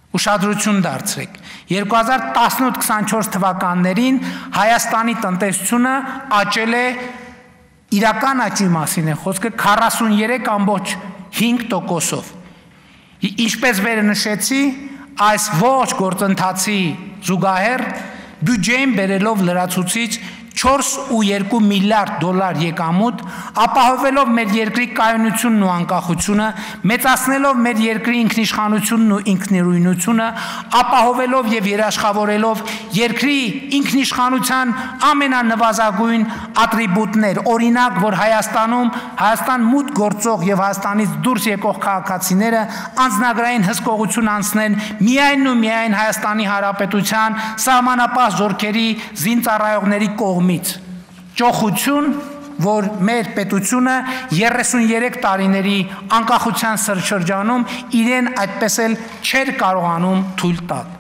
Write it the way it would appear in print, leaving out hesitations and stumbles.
Ուշադրություն դարձրեք, 2018-24 թվականներին Հայաստանի տնտեսությունը աճել է, իրական աճի մասին է խոսքը 43.5%-ով։ Ինչպես վերը նշեցի, այս ողջ գործընթացի զուգահեռ բյուջեին բերելով լրացուցիչ 4.2 միլիարդ դոլար եկամուտ, ապահովելով մեր երկրի կայունությունն ու անկախությունը, մեծացնելով մեր երկրի ինքնիշխանությունն ու ինքնիրույնությունը, ապահովելով եւ երաշխավորելով երկրի ինքնիշխանության ամենանվազագույն ատրիբուտներ, օրինակ, որ Հայաստան մուտք գործող եւ Հայաստանից դուրս եկող քաղաքացիները անձնագրային հսկողություն անցնեն միայն ու միայն Հայաստանի Հանրապետության սահմանապահ զորքերի զինծառայողների կողմից։ Ճոխություն, որ մեր պետությունը 33 տարիների անկախության շրջանում իրեն այդպես էլ չէր կարողանում թույլ տալ։